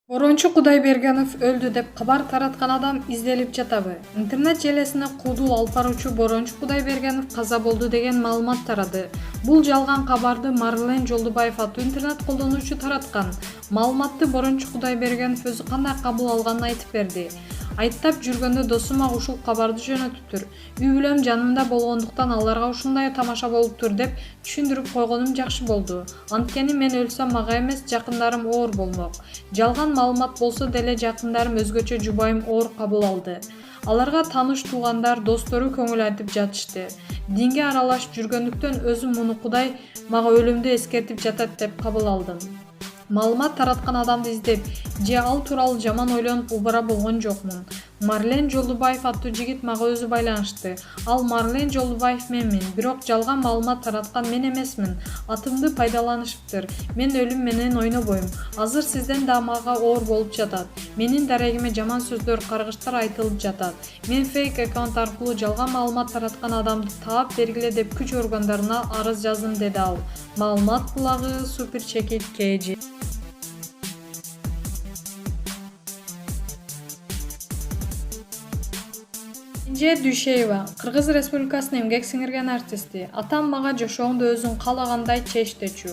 Борончу Кудайбергенов өлдү деп кабар тараткан адам изделип жатабы? Интернет желесине куудул алып баруучу Борончу Кудайбергенов каза болду деген маалымат тарады. Бул жалган кабарды Марлен Жолдубаев аттуу интернет колдонуучу тараткан. Маалыматты Борончу Кудайбергенов өзү кандай кабыл алганын айтып берди. Айттап жүргөндө досум ак ушул кабарды жөнөтүптүр. Үй бүлөм жанымда болгондуктан аларга ушундай тамаша болуптур деп түшүндүрүп койгонум жакшы болду. Анткени мен өлсөм мага эмес, жакындарым оор болмок. Жалган маалымат болсо деле жакындарым өзгөчө жубайым оор кабыл алды. Аларга тааныш туугандар, достору көңүл айтып жатышты. Динге аралашып жүргөндүктөн өзүм муну Кудай мага өлүмдү эскертип жатат деп кабыл алдым. Маалымат тараткан адамды издеп же ал тууралуу жаман ойлонуп убара болгон жокмун. Марлен Жолдубаев аттуу жигит мага өзү байланышты. Ал Марлен Жолдубаев менмин, бирок жалган маалымат тараткан мен эмесмин. Атымды пайдаланышыптыр. Мен өлүм менен ойнобойм. Азыр сизден да мага оор болуп жатат. Менин дарегиме жаман сөздөр, каргыштар айтылып жатат. Мен фейк аккаунт аркылуу жалган маалымат тараткан адамды таап бергиле деп күч органдарына арыз жаздым, деди ал. Маалымат булагы Супер Чекит КЖ. Кенже Дүйшеева, Кыргыз Республикасынын эмгек сиңирген артисти. Атам мага жашооңду өзүң каалагандай чечтечү.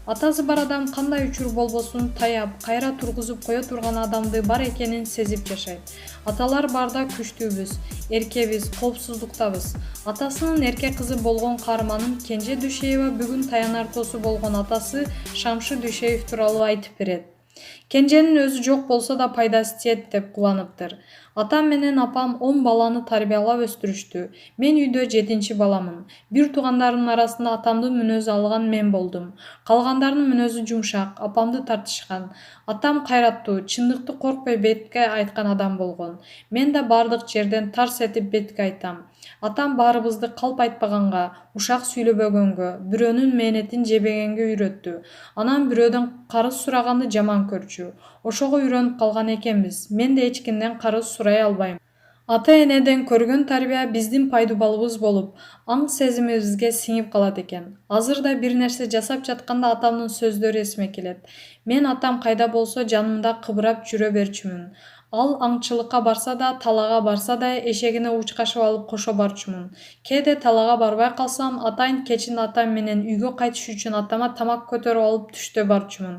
Атасы бар адам кандай учур болбосун таяп, кайра тургузуп кое турган адамды бар экенин сезип жашайт. Аталар барда күчтүүбүз, эркебиз, коопсуздуктабыз. Атасынын эрке кызы болгон каарманым Кенже Дүйшеева бүгүн таянар тоосу болгон атасы Шамшы Дүйшеев тууралуу айтып берет. Кенженин өзү жок болсо да пайдасы тиет деп кубаныптыр. Атам менен апам 10 баланы тарбиялап өстүрүштү. Мен үйдө 7-чи баламын. Бир туугандарымдын арасында атамдын мүнөзү алган мен болдум. Калгандарынын мүнөзү жумшак, апамды тартышкан. Атам кайраттуу, чындыкты коркпой бетке айткан адам болгон. Мен да бардык жерден тарс этип бетке айтам. Атам баарыбызды калп айтпаганга, ушак сүйлөбөгөнгө, бирөөнүн мээнетин жебегенге үйрөттү. Анан бирөөдөн карыз сураганды жаман көрчү. Ошого үйрөнүп калган экенбиз. Мен да эч кимден карыз сурай албайм. Ата-энеден көргөн тарбия биздин пайдубалыбыз болуп, аң сезимибизге сиңип калат экен. Азыр да бир нерсе жасап жатканда атамдын сөздөрү эсиме келет. Мен атам кайда болсо жанымда кыбырап жүрө берчүмүн. Ал аңчылыкка барса да, талаага барса да эшегине учкашып алып кошо барчумун. Кээде талаага барбай калсам, атайын кечин атам менен үйгө кайтыш үчүн атама тамак көтөрүп алып түштө барчумун.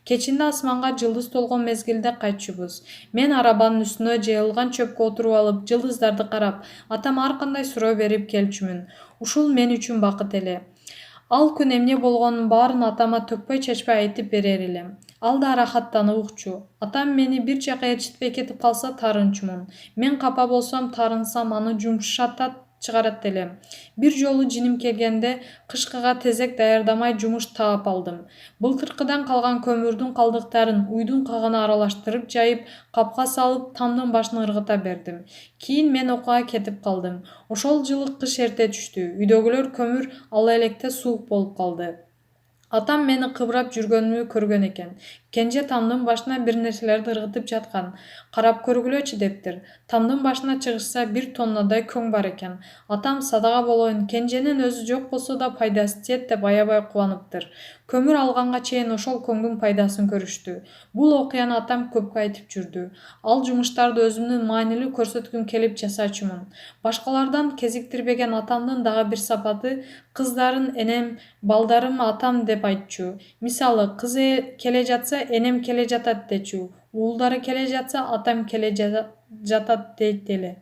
Кечинде асманга жылдыз толгон мезгилде кайтчубуз. Мен арабанын үстүнө жайылган чөпкө отуруп алып, жылдыздарды карап, атама ар кандай суроо берип келчүмүн. Ушул мен үчүн бакыт эле. Ал күн эмне болгонун баарын атама төкпөй чечпей айтып берер элем. Ал да рахаттанып укчу. Атам мени бир жака ээрчитпей кетип калса таарынчумун. Мен капа болсом, таарынсам аны жумшатат чыгарат элем. Бир жолу жиним келгенде кышкыга тезек даярдамай жумуш таап алдым. Былтыркыдан калган көмүрдүн калдыктарын уйдун кагына аралаштырып жайып, капка салып, тамдын башын ыргыта бердим. Кийин мен окууга кетип калдым. Ошол жылы кыш эрте түштү. Үйдөгүлөр көмүр ала электе суук болуп калды. Атам мени кыбырап жүргөнүмү көргөн экен. Кенже тамдын башына бир нерселерди ыргытып жаткан. Карап көргүлөчү дептир. Тамдын башына чыгышса 1 тоннадай көң бар экен. Атам садага болоюн, Кенженин өзү жок болсо да пайдасы тиет деп аябай кубаныптыр. Көмүр алганга чейин ошол көңдүн пайдасын көрүштү. Бул окуяны атам көпкө айтып жүрдү. Ал жумуштарды өзүмдүн маанилүү көрсөткүм келип жасачумун. Башкалардан кезиктирбеген атамдын дагы бир сапаты кыздарын энем, балдарым атам деп айтчу. Мисалы, кызы келе жатса энем келе жатат дечү. Уулдары келе жатса атам келе жатат дейт эле.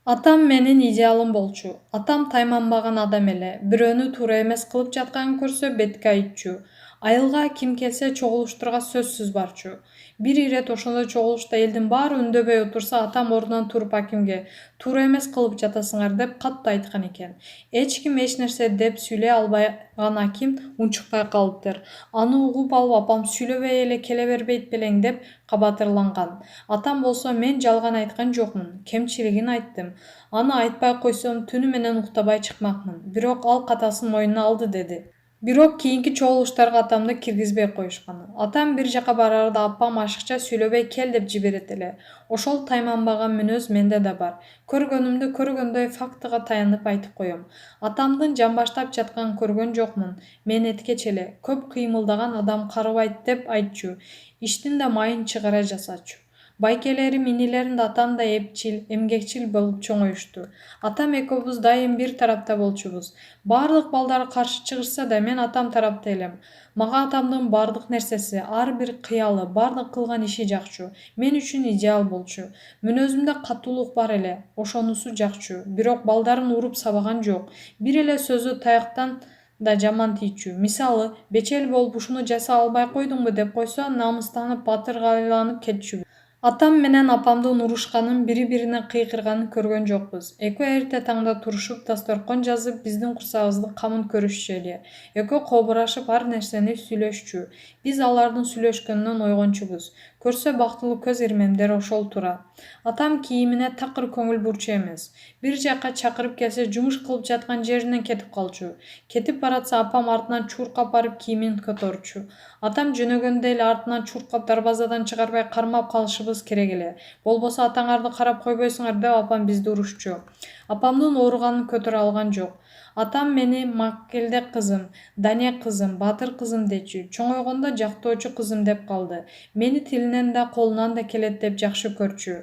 Атам менин идеалым болчу. Атам тайманбаган адам эле. Бирөөнү туура эмес кылып жатканын көрсө бетке айтчу. Айылга ким келсе чогулуштарга сөзсүз барчу. Бир ирет ошондой чогулушта элдин баары үндөбөй отурса, атам ордунан туруп акимге туура эмес кылып жатасыңар деп катты айткан экен. Эч ким эч нерсе деп сүйлөй албаган аким унчукпай калыптыр. Аны угуп алып апам сүйлөбөй эле келе бербейт белең деп кабатырланган. Атам болсо мен жалган айткан жокмун, кемчилигин айттым. Аны айтпай койсом түнү менен уктабай чыкмакмын. Бирок ал катасын мойнуна алды, деди. Бирок кийинки чогулуштарга атамды киргизбей коюшкан. Атам бир жака барарда апам ашыкча сүйлөбөй кел деп жиберет эле. Ошол тайманбаган мүнөз менде да бар. Көргөнүмдү көргөндөй фактыга таянып айтып коем. Атамдын жамбаштап жатканын көргөн жокмун. Мен эткеч эле. Көп кыймылдаган адам карыбайт деп айтчу. Иштин да майын чыгара жасачу. Байкелерим, инилерим да атам да эпчил, эмгекчил болуп чоңоюшту. Атам экөөбүз дайым бир тарапта болчубуз. Бардык балдар каршы чыгышса да мен атам тарапта элем. Мага атамдын бардык нерсеси, ар бир кыялы, бардык кылган иши жакчу. Мен үчүн идеал болчу. Мүнөзүмдө катуулук бар эле, ошонусу жакчу. Бирок балдарын уруп сабаган жок. Бир эле сөзү таяктан да жаман тийчү. Мисалы, бечел болуп ушуну жаса албай койдуңбу деп койсо, намыстанып, батырга айланып кетчү. Атам менен апамдын урушканын, бири-бирине кыйкырганын көргөн жокпуз. Экөө эрте таңда турушуп, дасторкон жазып, биздин курсагыбыздын камын көрүшчү эле. Экөө кобурашып ар нерсени сүйлөшчү. Биз алардын сүйлөшкөнүнөн ойгончубуз. Көрсө бактылуу көз ирмемдер ошол тура. Атам кийимине такыр көңүл бурчу эмес. Бир жака чакырып келсе, жумуш кылып жаткан жеринен кетип калчу. Кетип баратса, апам артынан чуркап барып кийимин которчу. Атам жөнөгөндө эле артынан чуркап дарбазадан чыгарбай кармап калышыбыз керек эле. Болбосо атаңарды карап койбойсуңар деп апам бизди урушчу. Апамдын ооруганын көтөрө алган жок. Атам мени Маккелде кызым, Дане кызым, Батыр кызым дечү. Чоңойгондо жактоочу кызым деп калды. Мени тилинен да колунан да келет деп жакшы көрчү.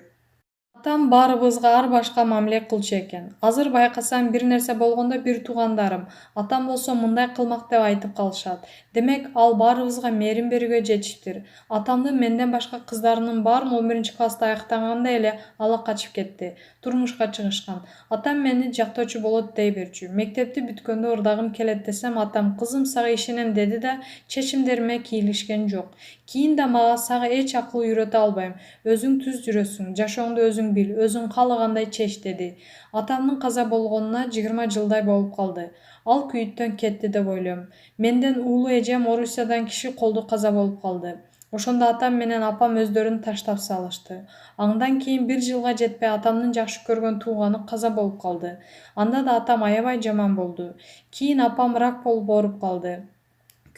Атам баарыбызга ар башка мамиле кылчу экен. Азыр байкасам, бир нерсе болгондо бир туугандарым, атам болсо мындай кылмак деп айтып калышат. Демек, ал баарыбызга мээрим берүүгө жетиштир. Атамдын менден башка кыздарынын баарын 11-класста аяктаганда эле ала качып кетти. Турмушка чыгышкан. Атам мени жактоочу болот дей берчү. Мектепти бүткөндө ырдагым келет десем, атам кызым сага ишенем деди да чечимдериме кийлишкен жок. Кийин да мага сага эч акыл үйрөтө албайм. Өзүң түз жүрөсүң, жашооңду өзүң бил, өзүң каалагандай чеч деди. Атамдын каза болгонуна 20 жылдай болуп калды. Ал күйүттөн кетти деп ойлойм. Менден уулу эжем Орусиядан киши колду каза болуп калды. Ошондо атам менен апам өздөрүн таштап салышты. Андан кийин бир жылга жетпей атамдын жакшы көргөн тууганы каза болуп калды. Анда да атам аябай жаман болду. Кийин апам рак болуп ооруп калды.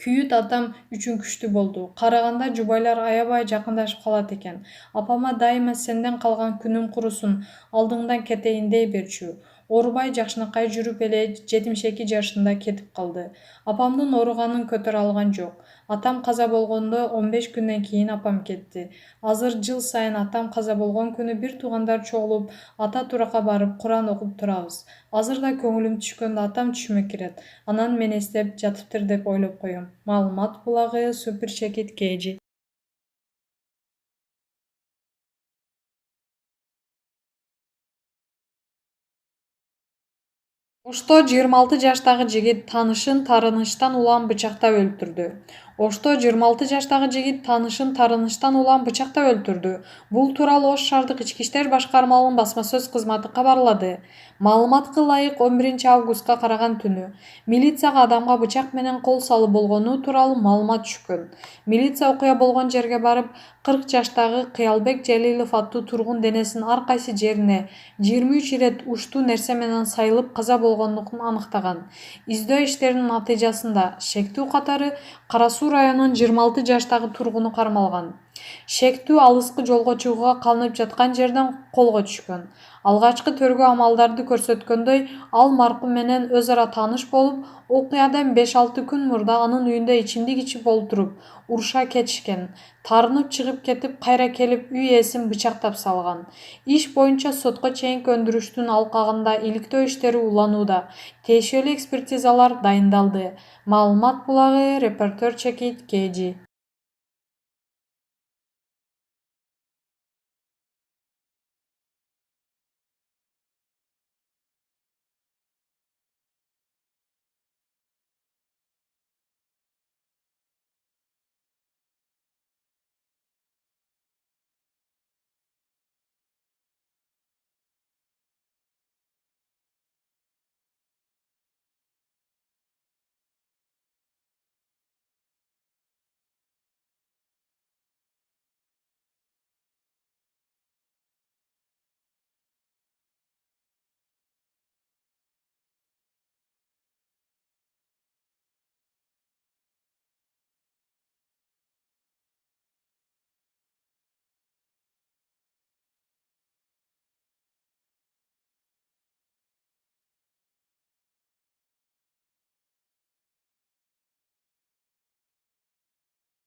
Күйүт атам үчүн күчтүү болду. Караганда жубайлар аябай жакындашып калат экен. Апама дайыма сенден калган күнүм курусун, алдыңдан кетейин дей берчү. Оорубай жакшынакай жүрүп эле 72 жашында кетип калды. Апамдын ооруганын көтөрө алган жок. Атам каза болгондо 15 күндөн кийин апам кетти. Азыр жыл сайын атам каза болгон күнү бир туугандар чогулуп, ата турака барып Куран окуп турабыз. Азыр да көңүлүм түшкөндө атам түшүмө кирет. Анан мени эстеп жатыптыр деп ойлоп коем. Маалымат булагы Супер Чекит KG. Ошто 26 жаштагы жигит таанышын тарыныштан улам бычактап өлтүрдү. Ошто 26 жаштагы жигит таанышын тарыныштан улам бычактап өлтүрдү. Бул тууралуу Ош шаардык ички иштер башкармалыгынын басма сөз кызматы кабарлады. Маалыматка ылайык 11-августка караган түнү милицияга адамга бычак менен кол салып болгону тууралуу маалымат түшкөн. Милиция окуя болгон жерге барып, 40 жаштагы Кыялбек Желилов аттуу тургун денесин ар кайсы жерине 23 ирет уштуу нерсе менен сайылып каза болгондугун аныктаган. Издөө иштеринин натыйжасында шектүү катары Кара Суу районунун 26 жаштагы тургуну кармалган. Шектүү алыскы жолго чыгууга калынып жаткан жерден колго түшкөн. Алгачкы тергөө амалдары көрсөткөндөй, ал маркум менен өз ара тааныш болуп, окуядан 5-6 күн мурда анын үйүндө ичимдик ичип олтуруп, уруша кетишкен. Тарынып чыгып кетип, кайра келип үй ээсин бычактап салган. Иш боюнча сотко чейинки өндүрүштүн алкагында иликтөө иштери уланууда. Тиешелүү экспертизалар дайындалды. Маалымат булагы Репортер Чекит KG.